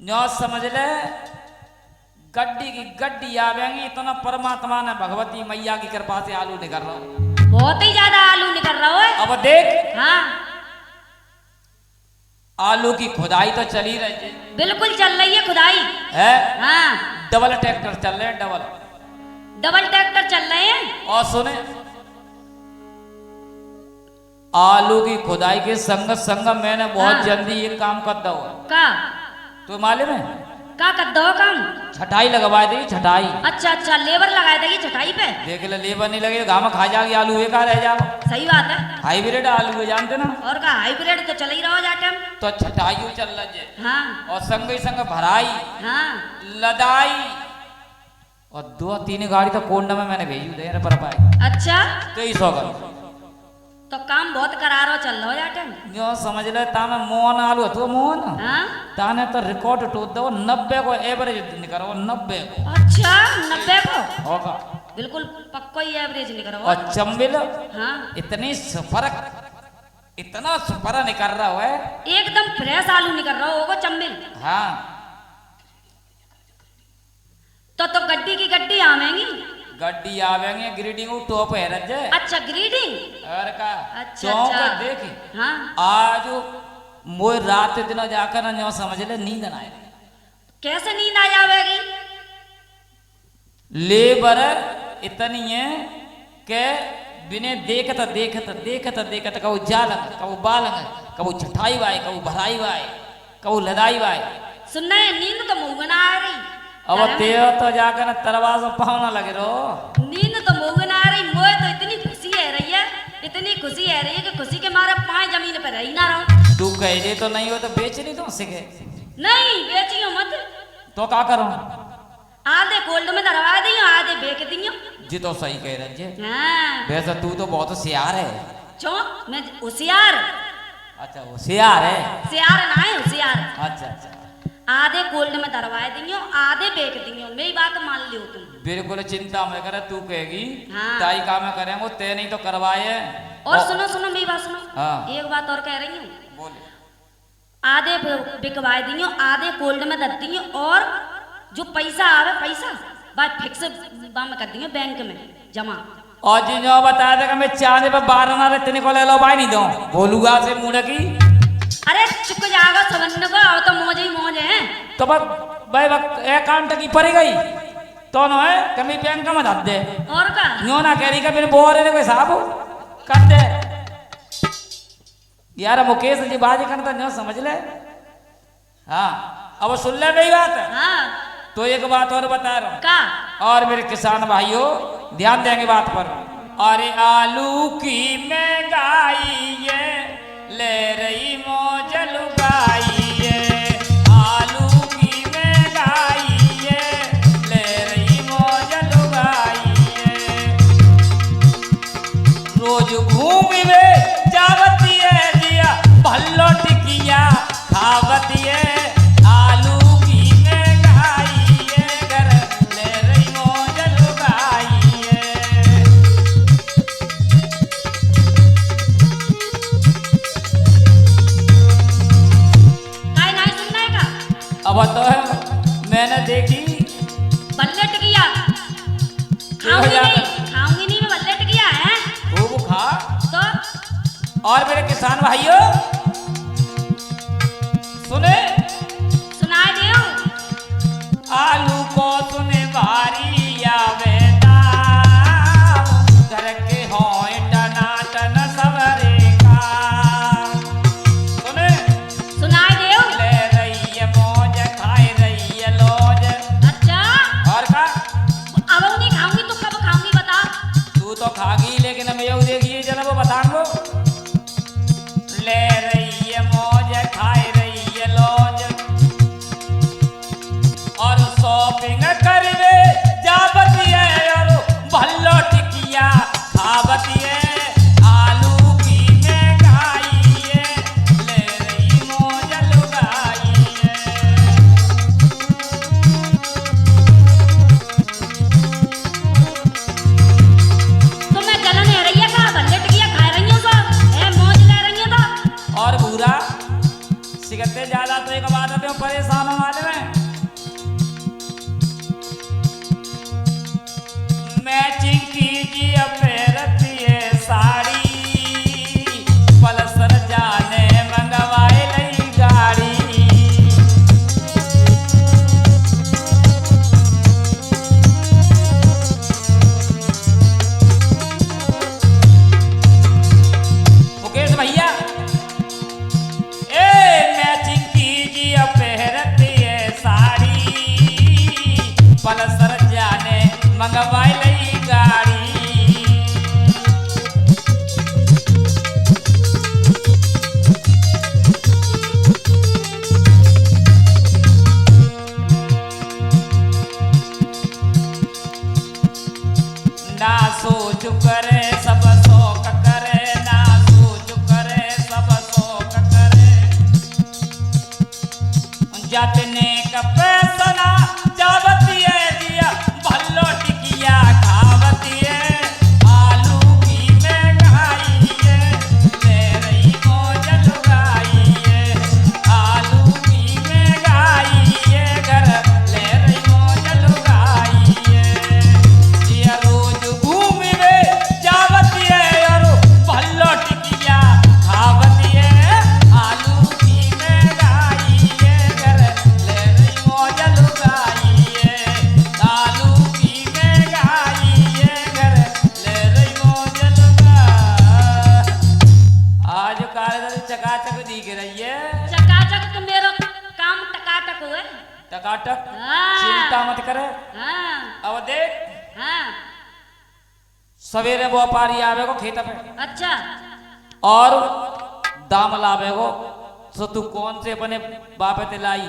न्यो समझ ले गड्डी की गड्डी आवेंगी इतना परमात्मा ने भगवती मैया की कृपा से आलू निकल रहा हूँ। बहुत ही ज्यादा आलू निकल रहा है। अब देख हाँ आलू की खुदाई तो चली रही है, बिल्कुल चल रही है खुदाई है? हाँ डबल ट्रैक्टर चल रहे हैं, डबल ट्रैक्टर चल रहे हैं। और सुने आलू की खुदाई के संग संग मैंने बहुत हाँ। जल्दी एक काम कर दो का तो मालूम है का कर दो काम। छटाई लगवा दी छटाई। अच्छा अच्छा लेबर लगाए देगी छटाई पे। देख ले लेबर नहीं लगे घामा खा जाएगी आलू बेकार रह जाओ। सही बात है। हाइब्रिड आलू है जानते ना। और का हाइब्रिड तो चल ही रहा जाटे। तो छटाई चल रही है हाँ और संग ही संग भराई हाँ लदाई और 2-3 गाड़ी तो कोंडा में मैंने भेजी दे पर पाई। अच्छा 2300 का तो काम बहुत करारो चल रहा जाटे। जो समझ ले तामे मोहन आलू तो मोहन हाँ ताने तो रिकॉर्ड टूट दो 90 को एवरेज निकलो 90 को। अच्छा 90 को होगा बिल्कुल पक्का ही एवरेज निकल रहा और चंबिल हाँ इतनी फर्क इतना फर्क निकल रहा है एकदम फ्रेश आलू निकल रहा होगा चंबिल। हाँ तो गड्डी की गड्डी आवेंगी। गड्डी आवेंगे ग्रीडिंग टॉप है रजे। अच्छा ग्रीडिंग और का अच्छा चौंक अच्छा देखी हाँ आज मोए रात दिन जाकर ना जो समझ ले नींद ना आए। कैसे नींद आ जाएगी। लेबर इतनी है के बिने देखत देखत देखत देखत कबू जालंग कबू बालंग कबू छठाई वाई कबू भराई वाई कबू लदाई वाई। सुनना है नींद तो मुंह में ना आ रही। अब ते तो जाकर ना तरवाजा पावना लगे रो। नींद तो मुंह में ना आ रही। मोए तो इतनी खुशी है रही है इतनी खुशी है रही है कि खुशी के मारे पाए जमीन पर रही ना रहो। तू कह दे तो नहीं हो तो बेच नहीं तो सिखे नहीं बेचियो मत। तो क्या करूं आधे कोल्ड में दरवा दियो आधे बेच दियो। जी तो सही कह रहे जे। हाँ वैसे तू तो बहुत होशियार है। चो मैं होशियार। अच्छा होशियार है। होशियार ना है होशियार। अच्छा अच्छा आधे कोल्ड में दरवाए दियो आधे बेच दियो। मेरी बात मान लियो तुम। बिल्कुल चिंता मत करे तू कहेगी हाँ। ताई काम करेंगे ते नहीं तो करवाए। और सुनो सुनो मेरी बात सुनो। हाँ। एक बात और कह रही हूँ। बोले आधे बिकवाए दियो आधे कोल्ड में दे दियो और जो पैसा आवे पैसा बात फिक्स बाम कर दियो बैंक में जमा। और जी जो बता देगा मैं चांद पे 12 ना रे तेने को ले लो भाई नहीं दो बोलूगा से मुंह की। अरे चुप जाएगा समझने को आओ तो मौज ही मौज है। तो भाई अकाउंट की पड़ी गई तो न है कमी बैंक का मत दे और का न्यो ना कह रही का मेरे बोरे ने कोई साहब कर दे यार मुकेश जी बाजी करता न्यो समझ ले। हाँ अब सुन ले मेरी बात। हाँ तो एक बात और बता रहा हूँ का और मेरे किसान भाइयों ध्यान देंगे बात पर। अरे आलू की महंगाई ये ले रही मौज लुगाई ये आलू की महंगाई ये ले रही मौज लुगाई ये रोज घूमी वे जावती है जिया भल्लो टिकिया खावती है आलू की महंगाई ये घर ले रही मौज लुगाई ये। काय नहीं सुनना है का। अब तो मैंने देखी बल्ले टिकिया खाऊंगी नहीं मैं बल्ले टिकिया है। खूब खा। तो और मेरे किसान भाइयों सुने सुनाए दियो। आलू को सुने भारी आवे दाम घर के होए टनाटन सवरे का। सुने सुनाए दियो। ले रही है मौज खाए रही है लौज। अच्छा और का अब नहीं खाऊंगी तो कब खाऊंगी बता। तू तो खागी लेकिन हम यू देखिए जरा वो बता लो ले रही है मौज खाए रही है लौज। पल्सर जाने मंगवाई लई गाड़ी। ना सोच करे सब शौक करे, ना सोच करे सब शौक करे। जतने का पैसा ना जावती है दिया भल्लो टिकिया खावती है। आलू की महंगाई है ले रही मौज लुगाई है। आलू की महंगाई है घर ले रही मौज लुगाई है। ये रोज घूमी वे जावती है और भल्लो टिकिया खावती है। आलू की महंगाई है घर ले रही मौज लुगाई है। आलू की महंगाई है घर ले रही मौज लुगाई। आज काले चकाचक दिख रही है। चकाचक तो मेरा काम टकाटक हुए। टकाटक हाँ। चिंता मत करे। हाँ अब देख हाँ सवेरे व्यापारी आवे को खेत पे अच्छा और दाम लावे को। तो तू कौन से अपने बापे ते लाई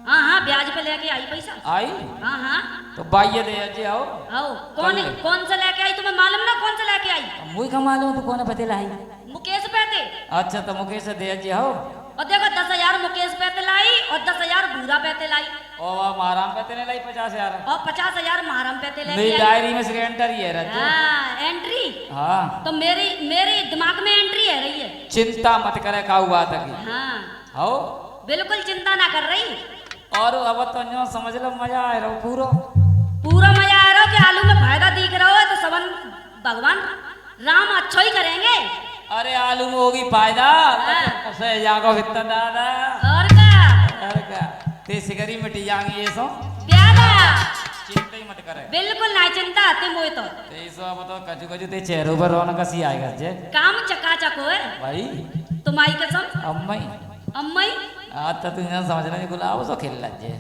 हाँ हाँ ब्याज पे लेके आई पैसा। आई हाँ हाँ तो बाइये दे अजे आओ। आओ कौन ले। कौन सा लेके आई तुम्हें मालूम ना कौन सा लेके आई? मुई का मालूम तू कौन पते लाई। मुकेश पैते। अच्छा तो मुकेश से दे अजे आओ। और देखो 10,000 मुकेश पैते लाई और 10,000 भूरा पैते लाई ओ महाराम पे ने लाई 50,000 और 50,000 महाराम पैते मेरी लेके आई। डायरी में से एंटर ही है रज्जू। हाँ एंट्री हाँ तो मेरी मेरी दिमाग में एंट्री है रही है। चिंता मत करे का हुआ था कि हाँ हो बिल्कुल चिंता ना कर रही। और अब तो न्यो समझ लो मजा आ रहा पूरा पूरा मजा आ रहा हो कि आलू में फायदा दिख रहा हो तो सबन भगवान राम अच्छा ही करेंगे। अरे आलू में होगी फायदा हाँ। उसे जागो इतना दादा और क्या अरे क्या ते सिगरी मिटी जाएंगी ये सो प्यादा चिंता ही मत करे। बिल्कुल ना चिंता आते मोए तो ते सो अब तो कजू कजू ते चेहरों पर रौनक सी आएगा जे काम चकाचक हो भाई तुम्हारी कसम अम्मई अम्मई। आज तो तू ना समझ रही गुलाब सो खेल लजे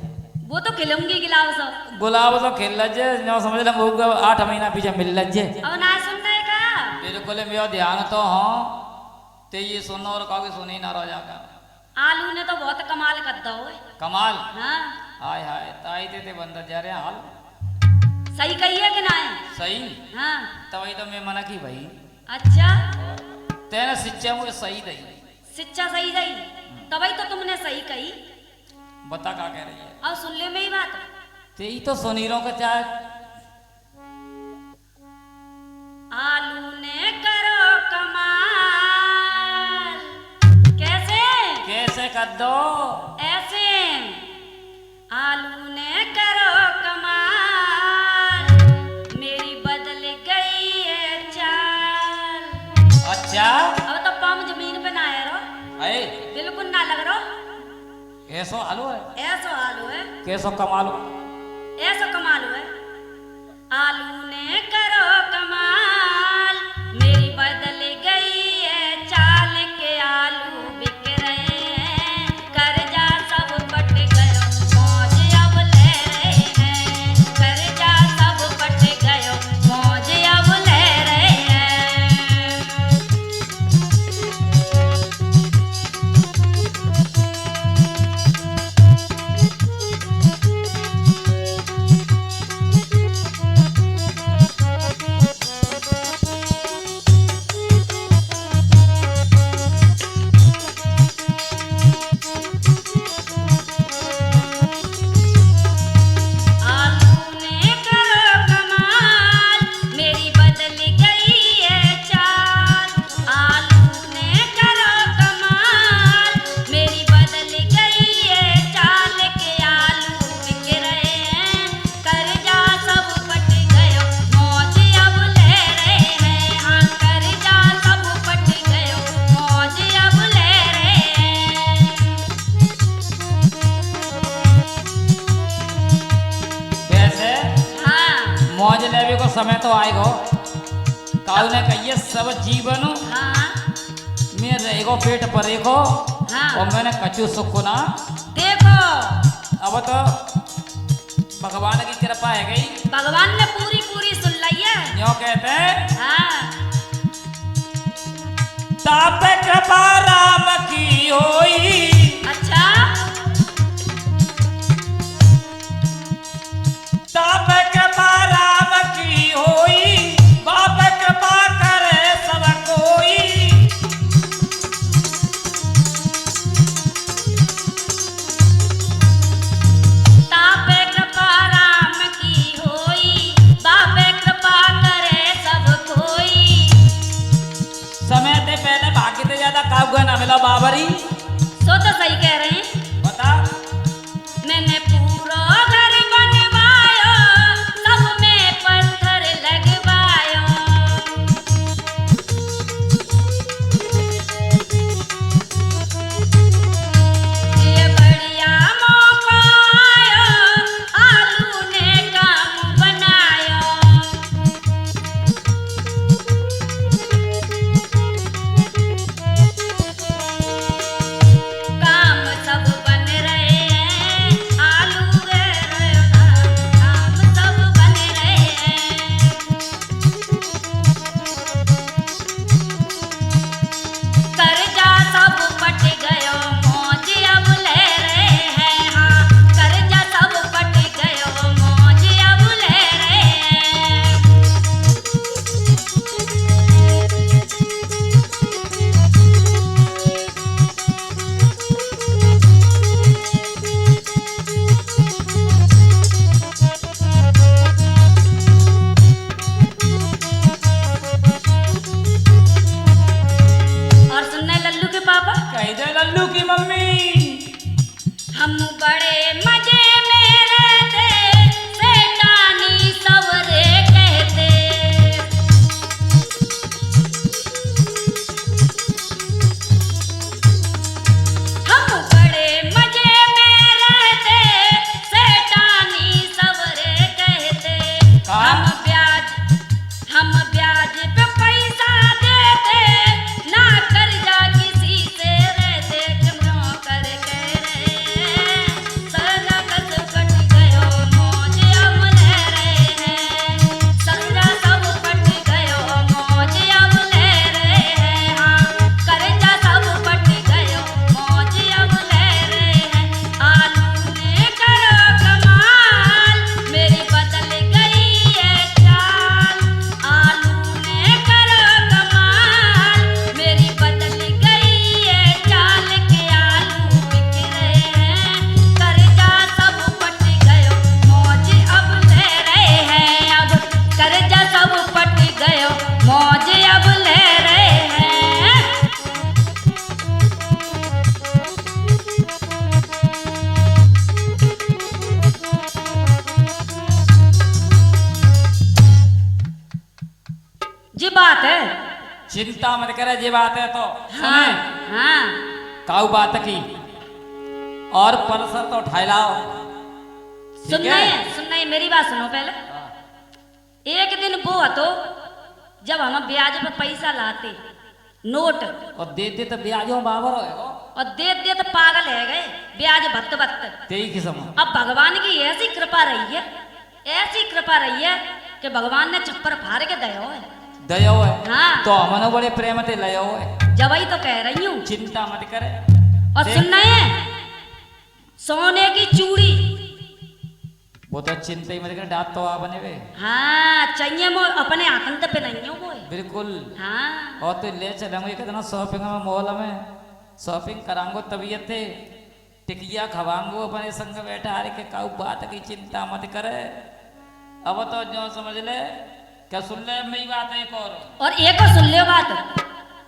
वो तो खिलूंगी गिलाव सब गुलाब सो खेल लजे नो समझ ले मुझे 8 महीना पीछे मिल लजे। अब ना सुनने का बिल्कुल मेरा ध्यान तो हाँ ते ये सुनो और कहोगे सुनी ना रह जाएगा। आलू ने तो बहुत कमाल कर दो कमाल हाँ हाय हाय ताई ते बंदा जा रहे हाल सही कही है कि ना है? सही हाँ तभी तो मैं मना की भाई अच्छा तेने शिक्षा मुझे सही दई। शिक्षा सही गई तभी तो तुमने सही कही। बता क्या कह रही है। अब सुन ले मेरी बात। ते ही तो सुनीरों का चाय आलू ने करो कमाल कैसे कैसे कर दो ऐसे आलू ने करो कमाल मेरी बदल गई है चाल। अच्छा अब तो पाम जमीन पे ना आए रो अरे बिल्कुल ना लग रो ऐसो आलू है ऐसो आलू है कैसो कमालो ऐसो कमाल है। आलू ने करो कमाल मेरी बदल गई है चाल के आलू बिक रहे हैं कर्जा सब पट गयो मौज अब ले रहे हैं। कर्जा सब पट गयो मौज अब ले रहे हैं। मौज लेवे को समय तो आएगो। काल ने कहिए सब जीवन हाँ में रहेगो पेट परेगो हाँ और मैंने कचू सुख ना देखो अब तो भगवान की कृपा है गई। भगवान ने पूरी पूरी सुन ली है। यो कहते हैं हाँ ताप कृपा राम की होई। अच्छा ताप कृपा राम की होई, बाप कृपा करे सब कोई। तापे कृपा राम की होई, बापे कृपा करे सब कोई। समय ते पहले भाग्य ते ज्यादा काउगा ना मिला बाबरी। सो तो सही कह रहे हैं। बता मैंने पूरा घर बनवायो, सब में पत्थर लगवायो। ये बढ़िया मौका आयो, आलू ने काम बनायो। काम सब बन रहे हैं, आलू काम सब बन रहे हैं। कर्जा सब पट गयो, मौज अब ले रहे हैं। हाँ कर्जा सब पट गयो, मौज अब ले रहे हैं। और सुनने लल्लू के पापा, कही दे लल्लू की मम्मी। हम बड़े मजे में रहते, शैतानी सवरे कहते। हम बड़े मजे में रहते, शैतानी सवरे कहते। हम ब्याज पे पैसा देते, ना कर्जा किसी से रहते। क्यों कर कह रहे सरगा कस कट गयो, मौज अब ले रहे हैं। सरगा सब कट गयो, मौज अब ले रहे हैं। हाँ कर्जा सब कट गयो, मौज अब ले रहे हैं। आलू ने करो कमाल, मेरी बदल गई है चाल। आलू ने करो कमाल, मेरी बदल गई है चाल। के आलू बिक रहे हैं, कर्जा सब पट गयो, मौज अब ले रहे हैं। अब कर्जा सब पट गयो, मौज अब ले रहे हैं। जी बात है। चिंता मत करे, ये बात है तो हाँ सुने हाँ काऊ बात की और पल्सर तो उठाई लाओ। ठीक सुनना है? है, सुनना है, मेरी बात सुनो पहले। एक दिन वो तो जब हम ब्याज पे पैसा लाते नोट, और दे दे तो ब्याजों बाबर होएगो। और दे दे तो पागल है गए ब्याज भत्त भत्त। तेई किस्म अब भगवान की ऐसी कृपा रही है, ऐसी कृपा रही है कि भगवान ने छप्पर फाड़ के दया है। दयो है। हाँ तो हमने बड़े प्रेम ते लयो है। जवाई तो कह रही हूँ। चिंता मत करे। और देख, सुनना है, सोने की चूड़ी। वो तो चिंता ही मत करे, डात तो आ बने वे। हाँ चाहिए मो अपने आतंक पे नहीं हो वो। बिल्कुल। हाँ और तो ले चलेंगे कितना शॉपिंग में, मॉल में शॉपिंग करांगो तबीयत थे, टिकिया खवांगो अपने संग बैठा हारे के काऊ बात की चिंता मत करे। अब तो जो समझ ले, क्या सुन ले मेरी बात एक और एक और सुन लियो बात,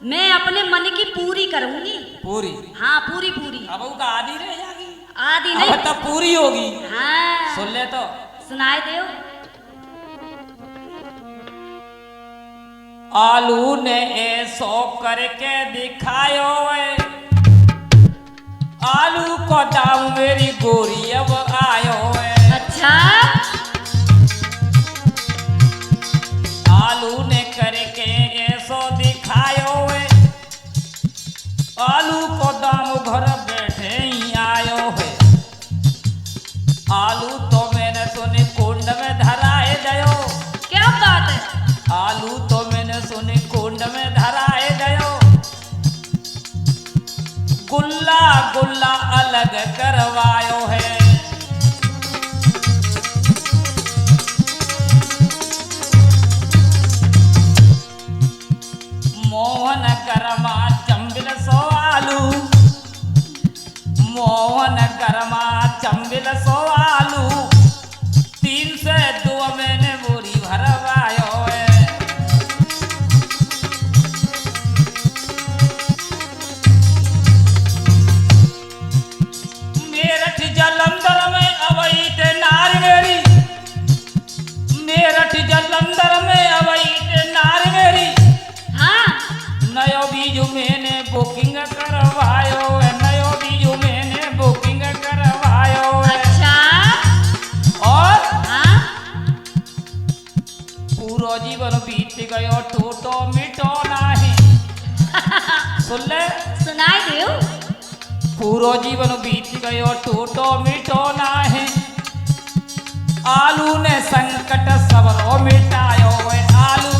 मैं अपने मन की पूरी करूंगी। पूरी। हाँ पूरी पूरी। अब वो का आधी रह जाएगी, आधी नहीं। अब तब पूरी होगी। हाँ सुन ले तो सुनाए दो। आलू ने ऐसो करके दिखायो है, आलू को दाम मेरी गोरी अब आयो है। अच्छा आलू ने करके ऐसो दिखायो है, आलू को दाम घर बैठे ही आयो है। आलू तो मैंने सुनी कुंड गुल्ला अलग करवायो है। मोहन करमा चंबिल सो आलू, मोहन करमा चंबिल सो आलू, 302 मैंने बोरी भरवायो है। मेरठ जलंधर में अवई ते नार मेरी, मेरठ जलंधर में अवई ते नार मेरी, हाँ नयो बीजू मैंने बुकिंग करवायो है, नयो बीजू मैंने बुकिंग करवायो है। अच्छा और हाँ पूरो जीवन बीत गयो टूटो मिटो नाही। सुन ले, सुनाई दियो। पूरो जीवन बीत गयो टूटो मिटो नाही, आलू ने संकट सबरो मिटायो है, आलू